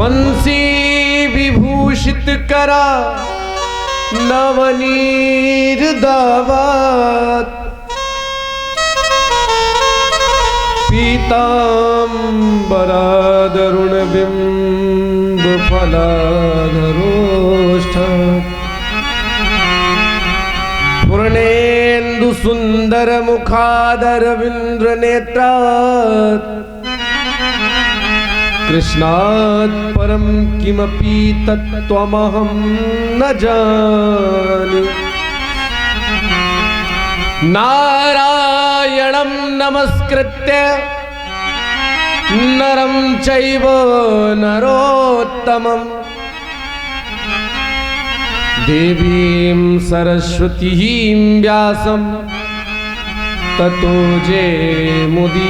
बंसी विभूषित करा नवनीर दावत पीतांबरादरुण बिंब फलाधरोष्ठ पूर्णेन्दु सुंदर मुखादर विंद्र नेत्रात् कृष्णात् परम किमपि तत्त्वमहं न जाने। नारायणं नमस्कृत्य नरं चैव नरोत्तमं देवीं सरस्वतीं व्यासं ततो जयमुदीरयेत्।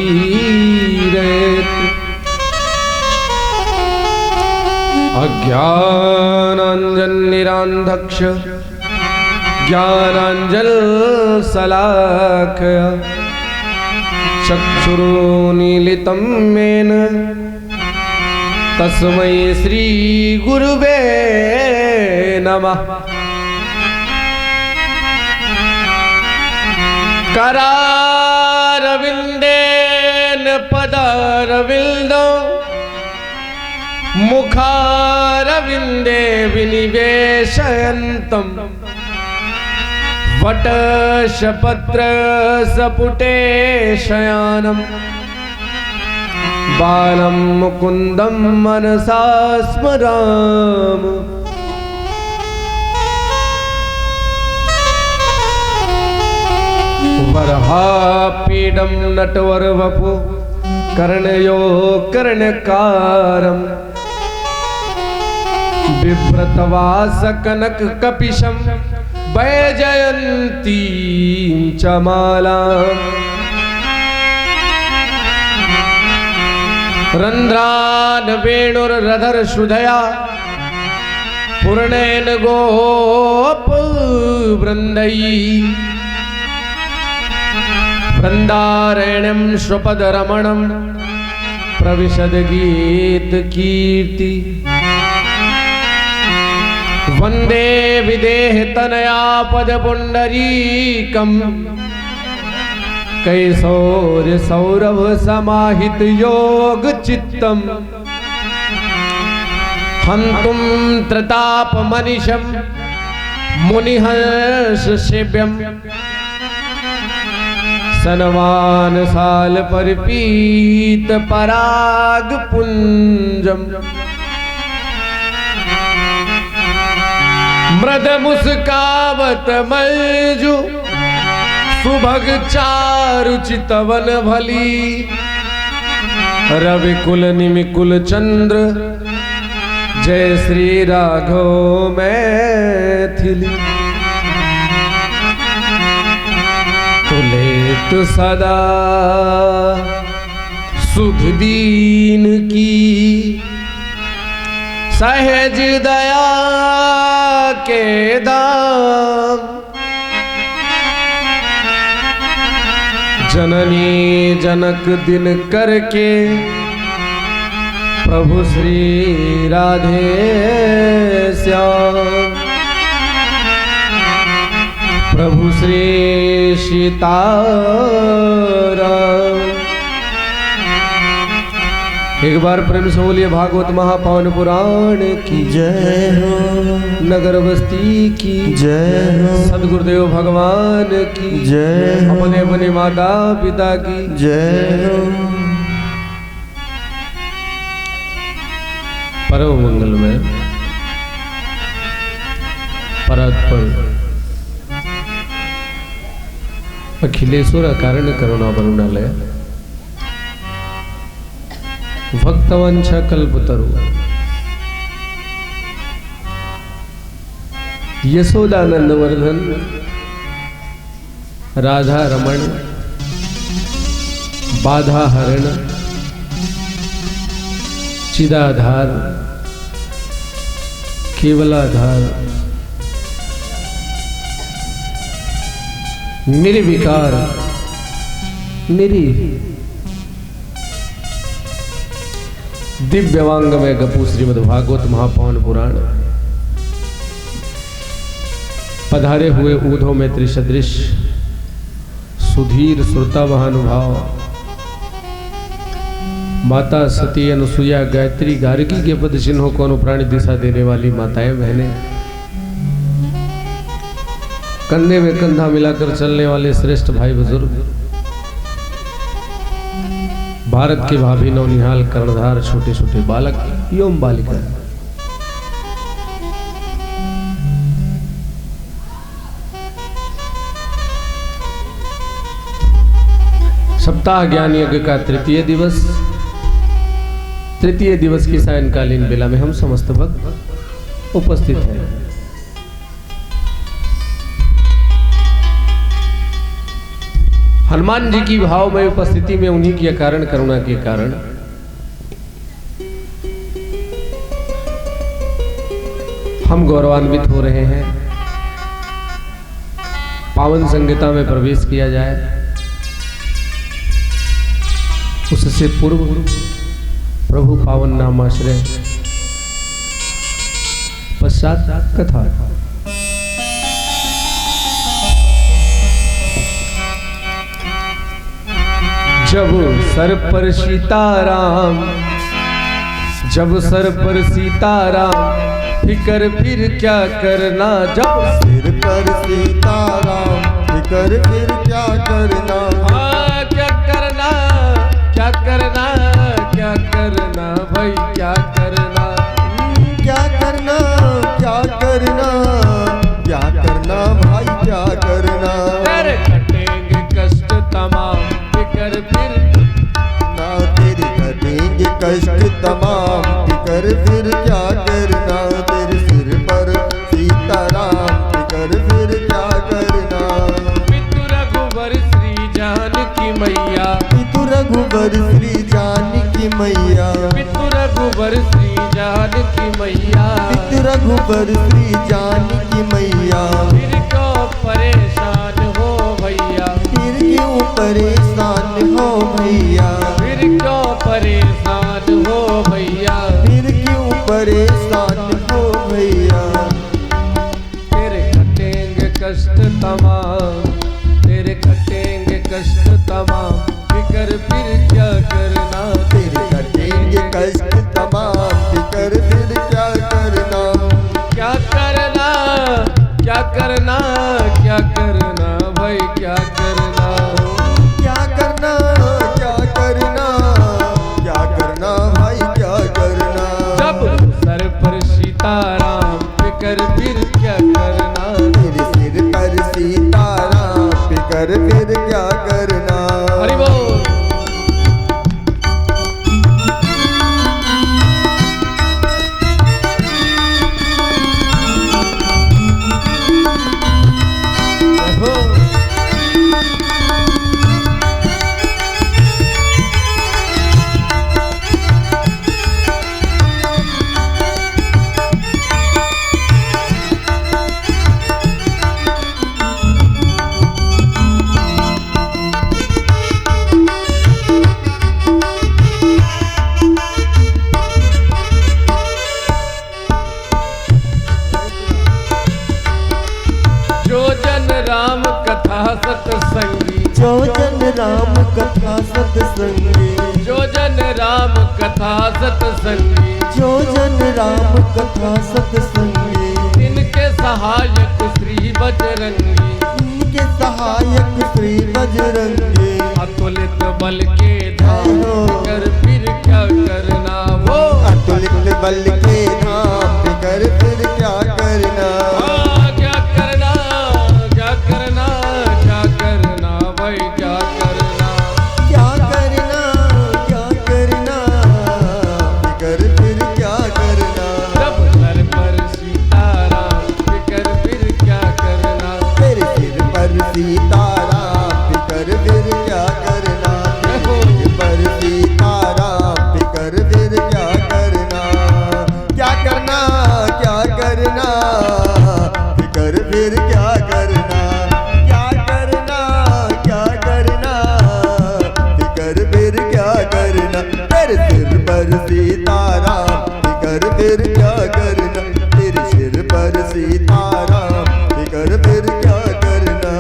अज्ञानाञ्जननिरान्धक्ष ज्ञानाञ्जनशलाकया चक्षुरुन्मीलितं येन तस्मै श्रीगुरुवे नमः। करारविन्देन पदारविन्दौ मुखारविन्दे विनिवेशयन्तं वटशपत्रसपुटे शयानं बालं मुकुन्दं मनसा स्मरामि। वरहापीडं नटवरवपु कर्णयो कर्णकारम् बिभ्रतवासकनककपिशं वैजयन्तीं च मालाम् रन्ध्रान् वेणुर्रधरश्रुधया पूर्णेन गोपवृन्दैः वृन्दारण्यं श्रुपदरमणं प्रविशद्गीतकीर्ति वंदे विदेहतनया पदपुंडरीकम् कैशोर्य सौरभ समाहित योग चित्तम हंतुम त्रताप मनिषम मुनिहर्ष सेव्यम सनवान साल परिपीत पराग पुंजम मृद मुस्कावत मलजु सुभग चारु चितवन भली रविकुल निमिकुल चंद्र जय श्री राघव मैथिली। तुले तो सदा सुध दीन की सहज दया के दाम जननी जनक दिन करके प्रभु श्री राधे श्याम प्रभु श्री सीताराम। एक बार प्रेम से बोलिए भागवत महापावन पुराण की जय हो, नगर बस्ती की जय हो, सदगुरुदेव भगवान की जय हो, अपने अपने माता पिता की जय हो। परम मंगल में परात्पर अखिलेश्वर कारण करुणा वरुणालय भक्तवंश कल्पतरु यशोदानंद वर्धन राधा रमण बाधा हरण चिदाधार केवलाधार निर्विकार दिव्यवांग में गपु श्रीमद् भागवत महापावन पुराण पधारे हुए ऊधो में त्रिसदृश सुधीर श्रोता महानुभाव माता सती अनुसुईया गायत्री गार्गी के पद चिन्हों को अनुप्राणित दिशा देने वाली माताएं बहनें, कंधे में कंधा मिलाकर चलने वाले श्रेष्ठ भाई बुजुर्ग, भारत के भाभी नौनिहाल कर्णधार छोटे छोटे बालक एवं बालिका, सप्ताह ज्ञान यज्ञ का तृतीय दिवस की सायंकालीन बेला में हम समस्त भक्त उपस्थित हैं। हनुमान जी की भाव में उपस्थिति में उन्हीं की कारण करुणा के कारण हम गौरवान्वित हो रहे हैं। पावन संगीता में प्रवेश किया जाए उससे पूर्व प्रभु पावन नामाश्रय पश्चात कथा। जब सर पर सीताराम, जब सर पर सीताराम, फिकर फिर क्या करना। जब सिर पर सीताराम, फिकर फिर क्या करना। हाँ क्या करना, क्या करना, क्या करना भाई क्या करना, क्या करना, क्या करना, क्या करना भाई क्या करना। तेरे कटेंगे कष्ट तमाम, फिकर फिर ना तेरे कटेंगे कष्ट तमाम, फिकर फिर क्या करना। तेरे सिर पर सीताराम, फिकर फिर क्या करना। पितु रघुवर श्री जानकी मैया, पितु रघुवर श्री जानकी मैया, पितु रघुवर श्री जानकी मैया, पितु रघुवर श्री जानकी मैया। फिर क्यों परेशान हो भैया, फिर क्यों परेशान हो भैया, फिर क्यों परेशान हो भैया, फिर क्यों परेशान हो भैया। तेरे कटेंगे कष्ट तमाम, तेरे कटेंगे कष्ट तमाम, फिकर फिर क्या करना। तेरे कटेंगे कष्ट तमाम, फिकर फिर क्या करना। क्या करना, क्या करना, क्या करना भाई क्या करना। क्या करना, क्या करना, क्या करना भाई क्या करना। जब सर पर सीताराम, फिकर फिर क्या करना। तेरे सिर पर सीताराम, फिकर फिर क्या करना। हरि बोल। राम कथा सत्संगी, जो जन राम कथा सत्संगी, जो जन राम कथा सत्संगी, जो जन राम कथा सत्संगी। इनके सहायक श्री बजरंगी, इनके सहायक श्री बजरंगी। अतुलित बल के धाम, फिकर फिर क्या करना। वो अतुलित बल के धाम, फिकर फिर क्या करना। क्या करना, क्या करना, क्या करना भाई क्या करना। क्या करना, क्या करना, फिकर फिर क्या करना। जब सर पर सीताराम, फिकर फिर क्या करना। तेरे सिर पर सीताराम, फिकर फिर क्या करना। तेरे सिर पर सीताराम, फिकर फिर क्या करना। फिकर फिर क्या करना, तेरे सिर पर सीताराम फिकर फिर क्या करना।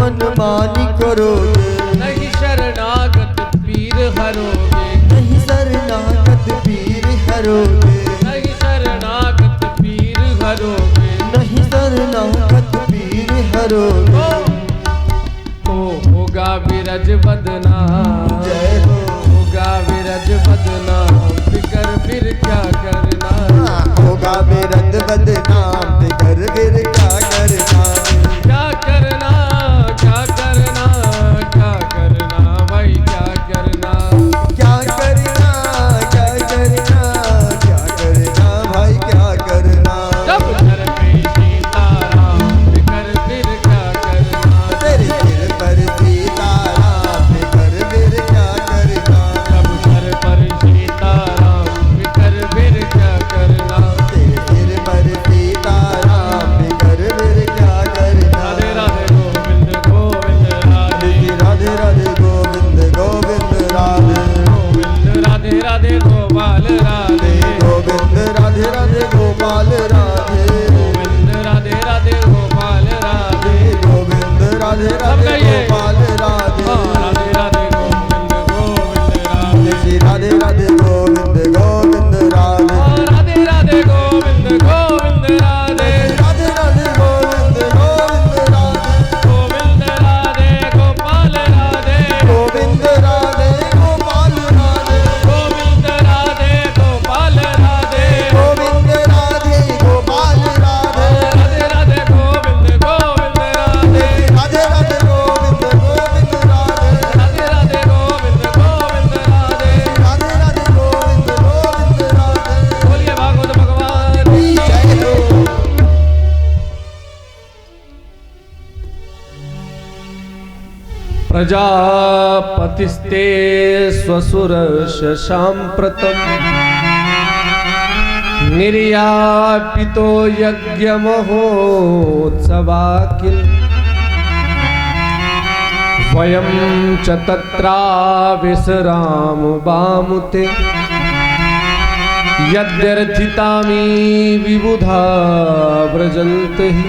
मनमानी करोगे, नहीं शरणागत पीर हरोगे, नहीं शरणागत पीर हरोगे, नहीं शरणागत पीर हरोगे, नहीं शरणागत पीर हरोगे। ओ होगा विरज बदनाम, जय हो, होगा विरज बदनाम फिकर फिर क्या करना, होगा विरज बदनाम फिकर फिर क्या करना। क्या करना, क्या करना, क्या करना भाई क्या करना, क्या करना, क्या करना, क्या करना भाई क्या करना। जब घर पे सीताराम फिकर फिर क्या करना, तेरे सिर पर सीताराम फिकर फिर क्या करना। जब घर पर सीताराम फिकर फिर क्या करना, तेरे सिर पर सीताराम फिकर फिर क्या करना। राधे राधे गोविंद गोविंद राधे, राधे राधे गोविंद गोविंद राधे, गोविंद राधे राधे गोपाल राधे, गोविंद राधे राधे गोपाल राधे, गोविंद राधे राधे गोपाल राधे, गोविंद राधे राधे गोपाल राधे, राधे राधे गोविंद गोविंद राधे, श्री राधे राधे गोविंद गोविंद राधे, राधे राधे गोविंद गोविंद राधे, राधे राधे गोविंद गोविंद राधे, गोविंद राधे गोपाल राधे, गोविंद राधे गोपाल राधे, गोविंद राधे गोपाल राधे, गोविंद राधे गोपाल राधे, राधे राधे गोविंद गोविंद राधे, राधे राधे गोविंद गोविंद राधे, राधे राधे गोविंद गोविंद राधे, राधे राधे गोविंद गोविंद राधे। बोलिए भागवत भगवान की जय हो। प्रजापतिस्ते स्वसुरश साम्प्रतम् निर्यापितो यज्ञमहोत्सवा किल वयं च तत्राविसराम वामुते यद्यर्थितामी विबुधा व्रजन्त हि।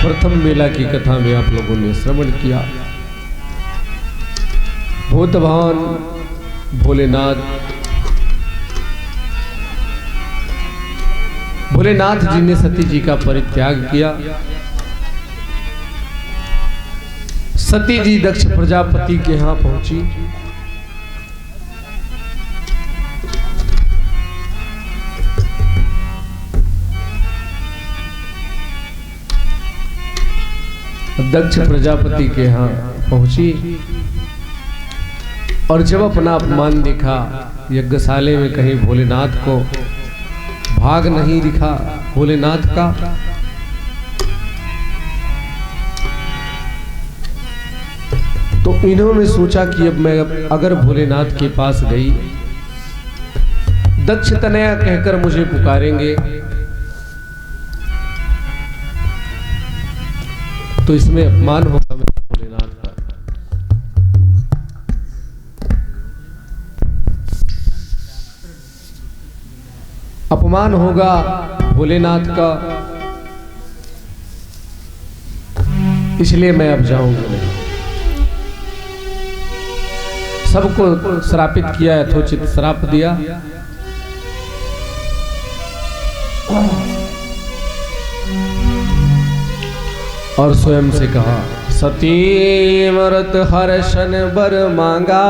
प्रथम मेला की कथा में आप लोगों ने श्रवण किया। भूतभान भोलेनाथ जी ने सती जी का परित्याग किया। सती जी दक्ष प्रजापति के यहां पहुंची। दक्ष प्रजापति के यहाँ पहुंची और जब अपना अपमान देखा, यज्ञशाले में कहीं भोलेनाथ को भाग नहीं दिखा भोलेनाथ का, तो इन्होंने सोचा कि अब मैं अगर भोलेनाथ के पास गई, दक्ष तनया कहकर मुझे पुकारेंगे तो इसमें अपमान होगा मेरे भोलेनाथ का। अपमान होगा भोलेनाथ का, इसलिए मैं अब जाऊंगा नहीं। सबको श्रापित किया, यथोचित श्राप दिया। और स्वयं से कहा, सती मरत हर्षन बर मांगा,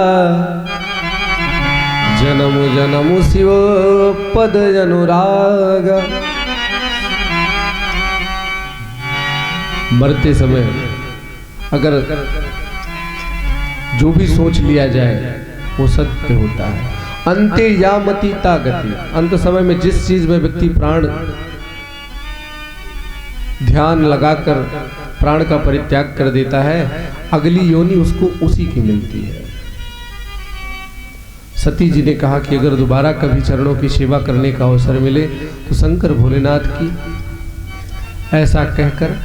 जन्म जन्म शिव पद अनुराग। मरते समय अगर जो भी सोच लिया जाए वो सत्य होता है। अंते यामति तागति, अंत समय में जिस चीज में व्यक्ति प्राण ध्यान लगाकर प्राण का परित्याग कर देता है, अगली योनि उसको उसी की मिलती है। सती जी ने कहा कि अगर दोबारा कभी चरणों की सेवा करने का अवसर मिले तो शंकर भोलेनाथ की, ऐसा कहकर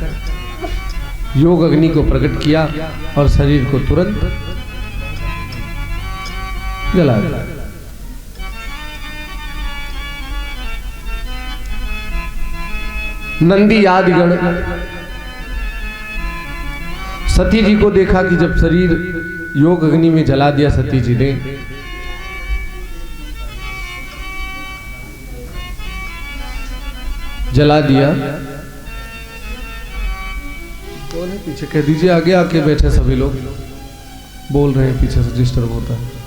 योग अग्नि को प्रकट किया और शरीर को तुरंत जला दिया। नंदी आदि गण सती जी को देखा कि जब शरीर योग अग्नि में जला दिया सती जी ने, जला दिया। कौन है पीछे, कह दीजिए आगे आके बैठे सभी लोग, बोल रहे हैं पीछे से डिस्टर्ब होता है।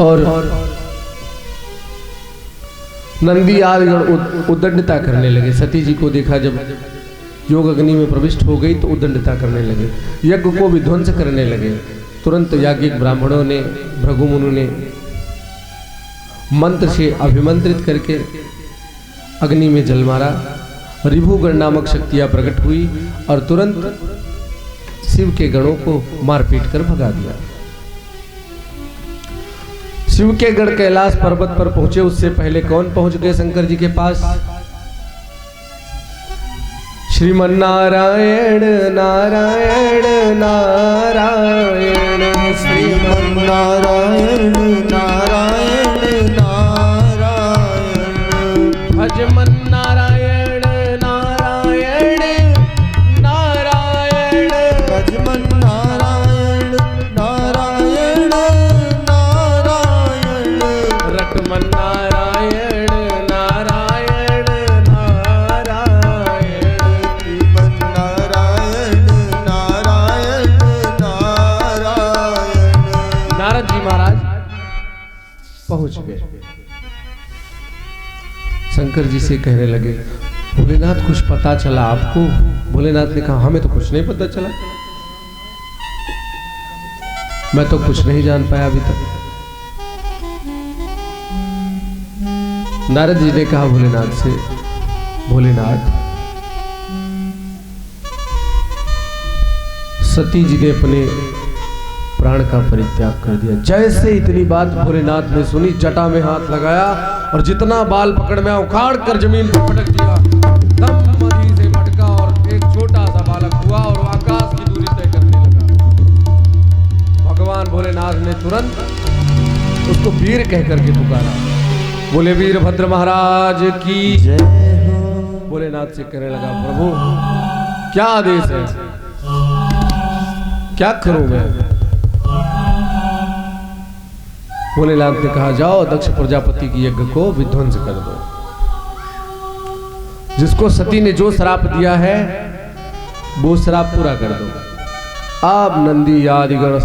और नंदी आदि गण उद्दंडता करने लगे। सती जी को देखा जब योग अग्नि में प्रविष्ट हो गई तो उद्दंडता करने लगे, यज्ञ को विध्वंस करने लगे। तुरंत याज्ञिक ब्राह्मणों ने, भृगुमुनु ने मंत्र से अभिमंत्रित करके अग्नि में जल मारा। रिभुगण नामक शक्तियां प्रकट हुई और तुरंत शिव के गणों को मारपीट कर भगा दिया। शिव के गण कैलाश पर्वत पर पहुंचे, उससे पहले कौन पहुंच गए शंकर जी के पास? श्रीमन नारायण नारायण नारायण, श्रीमन नारायण नारायण नारायण, भजमन नारायण नारायण नारायण, भजमन नारायण नारायण नारायण, रटमन नारायण नारायण नारायण, श्रीमन नारायण नारायण नारायण। नारद जी महाराज पहुंच गए। शंकर जी से कहने लगे, भोलेनाथ कुछ पता चला आपको? भोलेनाथ ने कहा, हमें तो कुछ नहीं पता चला, मैं तो कुछ नहीं जान पाया अभी तक। नारद जी ने कहा भोलेनाथ से, भोलेनाथ सती जी ने अपने प्राण का परित्याग कर दिया। जैसे इतनी बात भोलेनाथ ने सुनी, जटा में हाथ लगाया और जितना बाल पकड़ में उखाड़ कर जमीन पर पटक दिया। दम मधी से पटका और एक छोटा सा बालक हुआ और आकाश की दूरी तय करने लगा। भगवान भोलेनाथ ने तुरंत उसको वीर कह करके पुकारा। बोले वीरभद्र महाराज की जय हो। भोलेनाथ से कहने लगा, प्रभु क्या आदेश है, क्या करूं मैं? भोलेनाथ ने कहा, जाओ दक्ष प्रजापति की यज्ञ को विध्वंस कर दो। जिसको सती ने जो श्राप दिया है वो श्राप पूरा कर दो। आप नंदी आदि गण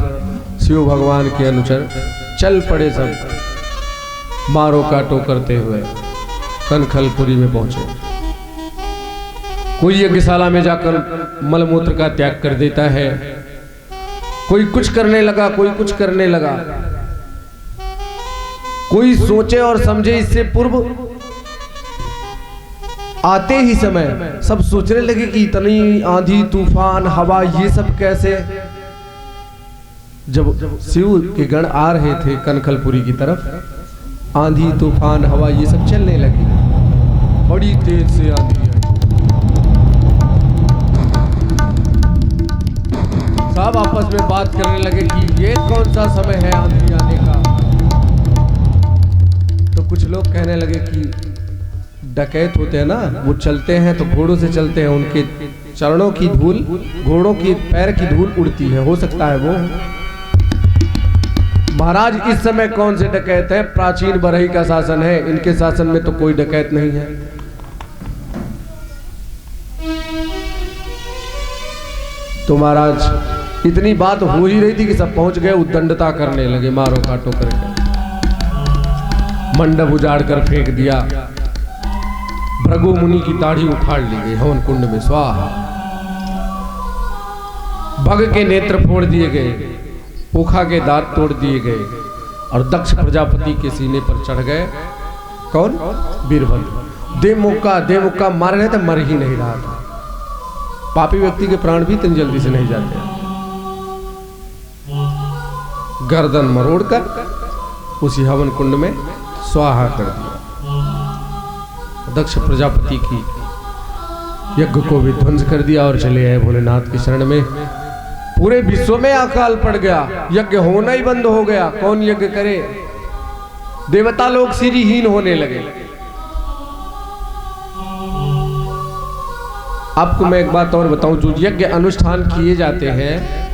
शिव भगवान के अनुचर चल पड़े, सब मारो काटो करते हुए कनखलपुरी में पहुंचे। कोई यज्ञशाला में जाकर मलमूत्र का त्याग कर देता है, कोई कुछ करने लगा, कोई कुछ करने लगा। कोई सोचे और समझे इससे पूर्व आते ही समय सब सोचने लगे कि इतनी आंधी तूफान हवा ये सब कैसे। जब शिव के गण आ रहे थे कनखलपुरी की तरफ, आंधी तूफान हवा ये सब चलने लगी, बड़ी तेज से आंधी आई। सब आपस में बात करने लगे कि ये कौन सा समय है आंधी आने का। तो तो कुछ लोग कहने लगे कि डकैत होते हैं ना, वो चलते हैं तो घोड़ों से चलते हैं, उनके चरणों की धूल, घोड़ों की पैर की धूल उड़ती है, हो सकता है वो। महाराज इस समय कौन से डकैत है? प्राचीन बरही का शासन है, इनके शासन में तो कोई डकैत नहीं है। तो महाराज इतनी बात हो ही रही थी कि सब पहुंच गए, उद्दंडता करने लगे, मारो काटो करके, मंडप उजाड़ कर फेंक दिया, भृगु मुनि की दाढ़ी उखाड़ ली गई हवन कुंड में, स्वाहा। बग के नेत्र फोड़ दिए गए, ऊखा के दांत तोड़ दिए गए, और दक्ष प्रजापति के सीने पर चढ़ गए। कौन? वीरभद्र। दे मुक्का मार रहे थे, मर ही नहीं रहा था। पापी व्यक्ति के प्राण भी इतनी जल्दी से नहीं जाते। गर्दन मरोड़कर उसी हवन कुंड में स्वाहा कर दिया। दक्ष प्रजापति की यज्ञ को भी ध्वंस कर दिया और चले आए भोलेनाथ की शरण में। पूरे विश्व में अकाल पड़ गया, यज्ञ होना ही बंद हो गया। कौन यज्ञ करे? देवता लोग सिरहीन होने लगे। आपको मैं एक बात और बताऊं, जो यज्ञ अनुष्ठान किए जाते हैं,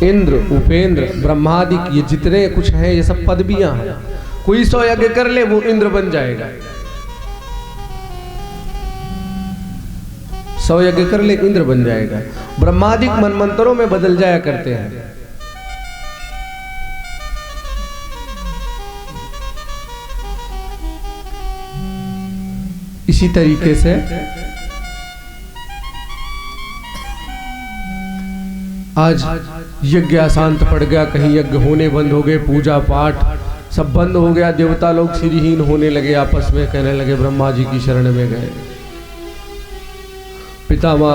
इंद्र, उपेंद्र, ब्रह्मादि ये जितने कुछ हैं, ये सब पदवियां हैं। कोई 100 यज्ञ कर ले वो इंद्र बन जाएगा, 100 यज्ञ कर ले इंद्र बन जाएगा। ब्रह्मादिक मनमंत्रों में बदल जाया करते हैं। इसी तरीके से आज यज्ञ अशांत पड़ गया, कहीं यज्ञ होने बंद हो गए, पूजा पाठ सब बंद हो गया। देवता लोग सिरहीन होने लगे, आपस में कहने लगे ब्रह्मा जी की शरण में गए। पितामह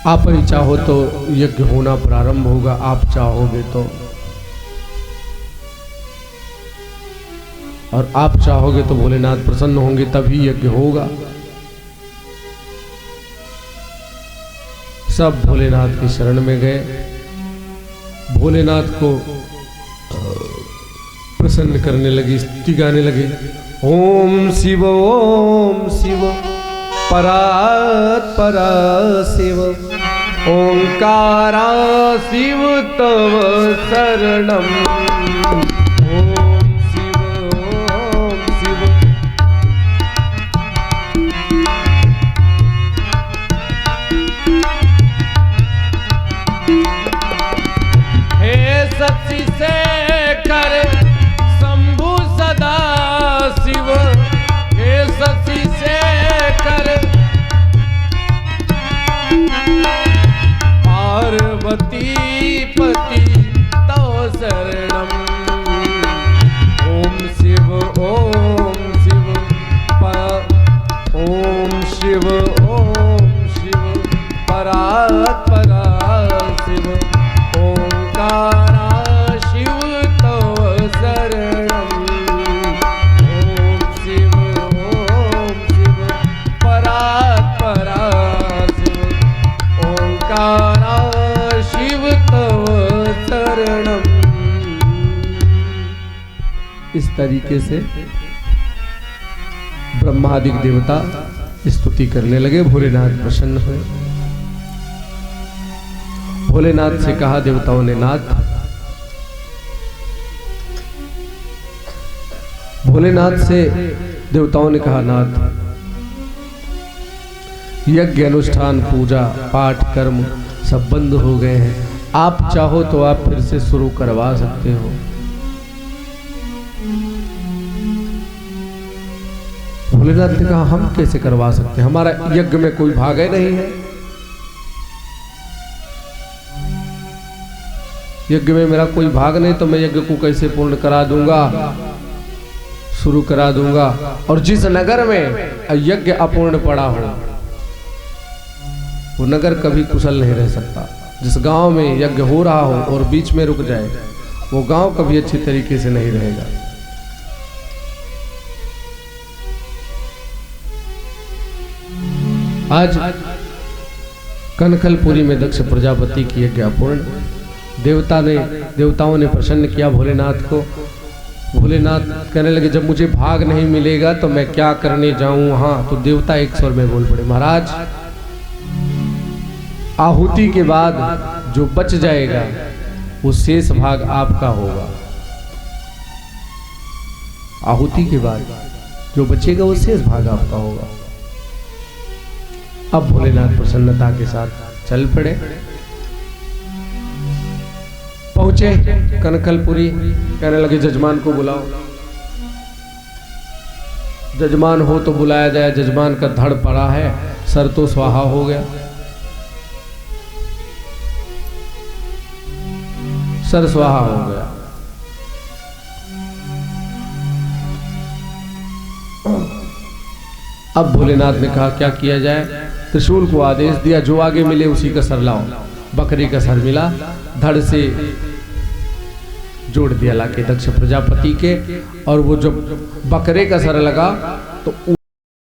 आप ही चाहो तो यज्ञ होना प्रारंभ होगा, आप चाहोगे तो, और आप चाहोगे तो भोलेनाथ प्रसन्न होंगे, तभी यज्ञ होगा। सब भोलेनाथ की शरण में गए, भोलेनाथ को प्रसन्न करने लगी, स्तुति गाने लगे। ओम शिव परात् परा शिव, ओंकारा शिव तव शरणम। इस तरीके से ब्रह्मादिक देवता स्तुति करने लगे। भोलेनाथ प्रसन्न हुए। भोलेनाथ से कहा देवताओं ने, नाथ, भोलेनाथ से देवताओं ने कहा, नाथ, यज्ञ अनुष्ठान पूजा पाठ कर्म सब बंद हो गए हैं, आप चाहो तो आप फिर से शुरू करवा सकते हो। भोलेनाथ ने कहा, हम कैसे करवा सकते हैं, हमारा यज्ञ में कोई भाग ही नहीं है, यज्ञ में मेरा कोई भाग नहीं, तो मैं यज्ञ को कैसे पूर्ण करा दूंगा, शुरू करा दूंगा। और जिस नगर में यज्ञ अपूर्ण पड़ा हो वो नगर कभी कुशल नहीं रह सकता। जिस गांव में यज्ञ हो रहा हो और बीच में रुक जाए, वो गांव कभी अच्छी तरीके से नहीं रहेगा। आज कनखलपुरी में दक्ष प्रजापति की यज्ञ पूर्ण। देवताओं ने प्रसन्न किया भोलेनाथ को। भोलेनाथ कहने लगे जब मुझे भाग नहीं मिलेगा तो मैं क्या करने जाऊं वहां। तो देवता एक स्वर में बोल पड़े, महाराज आहुति के बाद जो बच जाएगा वो शेष भाग आपका होगा। आहुति के बाद जो बचेगा वो शेष भाग आपका होगा। अब भोलेनाथ प्रसन्नता के साथ चल पड़े। पहुंचे कनखलपुरी, कहने लगे जजमान को बुलाओ। जजमान हो तो बुलाया जाए। जजमान का धड़ पड़ा है, सर तो स्वाहा हो गया, सर स्वाहा हो गया। अब भोलेनाथ ने कहा क्या किया जाए। त्रिशूल को आदेश दिया जो आगे मिले उसी का सर लाओ। बकरी का सर मिला, धड़ से जोड़ दिया लाके दक्ष प्रजापति के। और वो जब बकरे का सर लगा तो